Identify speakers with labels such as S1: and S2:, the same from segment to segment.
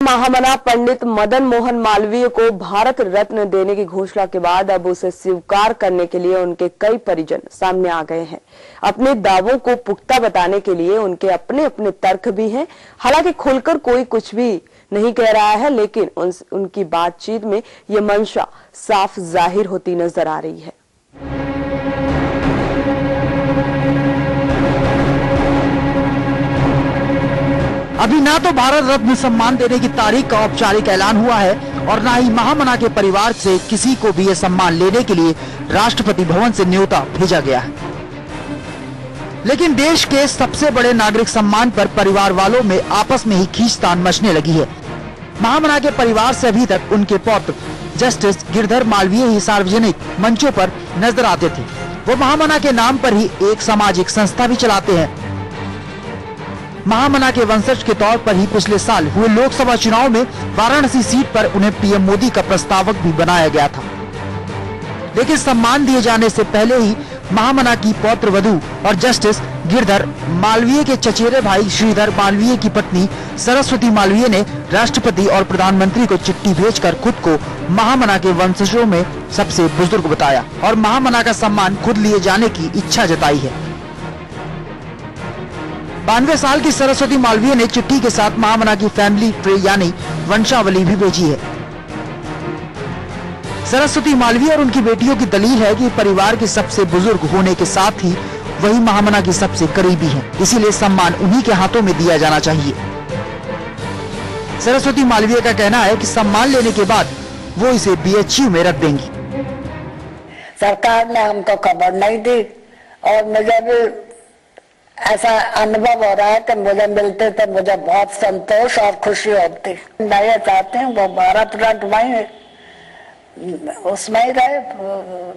S1: महामना पंडित मदन मोहन मालवीय को भारत रत्न देने की घोषणा के बाद अब उसे स्वीकार करने के लिए उनके कई परिजन सामने आ गए हैं। अपने दावों को पुख्ता बताने के लिए उनके अपने अपने तर्क भी हैं। हालांकि खुलकर कोई कुछ भी नहीं कह रहा है, लेकिन उनकी बातचीत में ये मंशा साफ जाहिर होती नजर आ रही है।
S2: अभी ना तो भारत रत्न सम्मान देने की तारीख का औपचारिक ऐलान हुआ है और ना ही महामना के परिवार से किसी को भी ये सम्मान लेने के लिए राष्ट्रपति भवन से न्योता भेजा गया है। लेकिन देश के सबसे बड़े नागरिक सम्मान पर परिवार वालों में आपस में ही खींचतान मचने लगी है। महामना के परिवार से अभी तक उनके पौत्र जस्टिस गिरधर मालवीय ही सार्वजनिक मंचों पर नजर आते थे। वो महामना के नाम पर ही एक सामाजिक संस्था भी चलाते हैं। महामना के वंशज के तौर पर ही पिछले साल हुए लोकसभा चुनाव में वाराणसी सीट पर उन्हें पीएम मोदी का प्रस्तावक भी बनाया गया था। लेकिन सम्मान दिए जाने से पहले ही महामना की पौत्र वधू और जस्टिस गिरधर मालवीय के चचेरे भाई श्रीधर मालवीय की पत्नी सरस्वती मालवीय ने राष्ट्रपति और प्रधानमंत्री को चिट्ठी भेजकर खुद को महामना के वंशजों में सबसे बुजुर्ग बताया और महामना का सम्मान खुद लिए जाने की इच्छा जताई है। 92 साल की सरस्वती मालवीय ने चिट्ठी के साथ महामना की फैमिली ट्री यानी वंशावली भी भेजी है। सरस्वती मालवीय और उनकी बेटियों की दलील है कि परिवार के सबसे बुजुर्ग होने के साथ ही वही महामना की सबसे करीबी हैं, इसीलिए सम्मान उन्हीं के हाथों में दिया जाना चाहिए। सरस्वती मालवीय का कहना है कि सम्मान लेने के बाद वो इसे बीएचयू में रख देंगी।
S3: सरकार ने हमको खबर नहीं दी और मुझे भी ऐसा अनुभव हो रहा है कि मुझे मिलते तो मुझे बहुत संतोष और खुशी होती। मैं ये चाहती हूँ वो भारत रत्न वहीं उसमें ही रहे,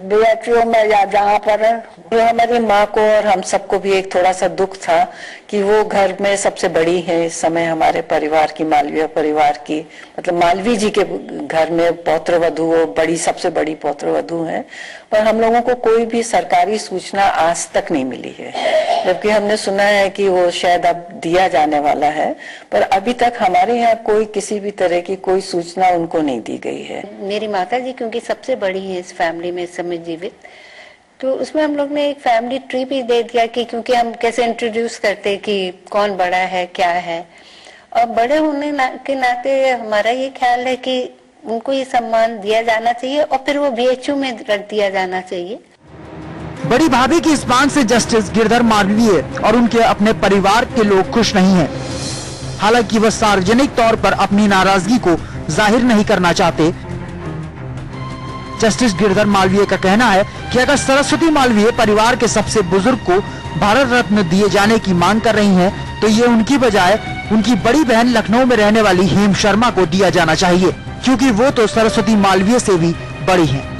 S3: बीएचयू में या जहाँ पर है।
S4: तो हमारी माँ को और हम सबको भी एक थोड़ा सा दुख था कि वो घर में सबसे बड़ी है इस समय हमारे परिवार की, मालवीय परिवार की, मतलब मालवीय जी के घर में पौत्र वधू, वो बड़ी सबसे बड़ी पौत्र वधू है, पर हम लोगों को कोई भी सरकारी सूचना आज तक नहीं मिली है। जबकि हमने सुना है कि वो शायद अब दिया जाने वाला है, पर अभी तक हमारे यहाँ कोई किसी भी तरह की कोई सूचना उनको नहीं दी गई है।
S5: मेरी माता जी क्योंकि सबसे बड़ी है इस फैमिली में इस समय जीवित, तो उसमें हम लोग ने एक फैमिली ट्री भी दे दिया कि क्योंकि हम कैसे इंट्रोड्यूस करते कि कौन बड़ा है क्या है, और बड़े होने के नाते हमारा ये ख्याल है कि उनको ये सम्मान दिया जाना चाहिए और फिर वो बीएचयू में रख दिया जाना चाहिए।
S2: बड़ी भाभी की इस मांग से जस्टिस गिरधर मालवीय और उनके अपने परिवार के लोग खुश नहीं हैं। हालांकि वह सार्वजनिक तौर पर अपनी नाराजगी को जाहिर नहीं करना चाहते। जस्टिस गिरधर मालवीय का कहना है कि अगर सरस्वती मालवीय परिवार के सबसे बुजुर्ग को भारत रत्न दिए जाने की मांग कर रही हैं, तो ये उनकी बजाय उनकी बड़ी बहन लखनऊ में रहने वाली हेम शर्मा को दिया जाना चाहिए, क्योंकि वो तो सरस्वती मालवीय से भी बड़ी हैं।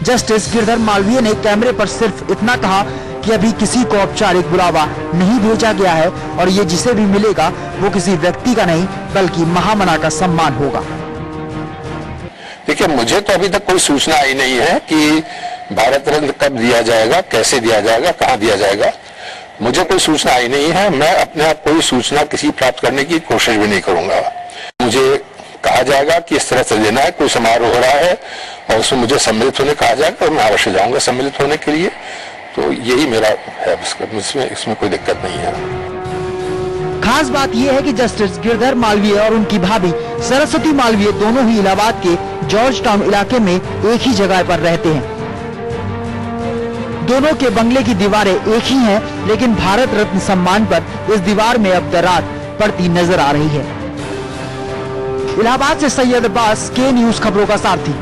S2: जस्टिस गिरधर मालवीय ने कैमरे पर सिर्फ इतना कहा कि अभी किसी को औपचारिक बुलावा नहीं भेजा गया है और ये जिसे भी मिलेगा वो किसी व्यक्ति का नहीं बल्कि महामना का सम्मान होगा।
S6: देखिए, मुझे तो अभी तक कोई सूचना आई नहीं है कि भारत रत्न कब दिया जाएगा, कैसे दिया जाएगा, कहाँ दिया जाएगा। मुझे कोई सूचना आई नहीं है। मैं अपने आप कोई सूचना किसी प्राप्त करने की कोशिश भी नहीं करूंगा। मुझे कहा जाएगा कि इस तरह से लेना है, कोई समारोह हो रहा है और उसमें मुझे सम्मिलित होने कहा जाएगा और मैं अवश्य जाऊंगा सम्मिलित होने के लिए। तो यही मेरा है, इसमें कोई दिक्कत नहीं है।
S2: खास बात यह है कि जस्टिस गिरधर मालवीय और उनकी भाभी सरस्वती मालवीय दोनों ही इलाहाबाद के जॉर्ज टाउन इलाके में एक ही जगह पर रहते हैं। दोनों के बंगले की दीवारें एक ही हैं, लेकिन भारत रत्न सम्मान पर इस दीवार में अब दरार पड़ती नजर आ रही है। इलाहाबाद से सैयद अब्बास, के न्यूज खबरों का सारथी।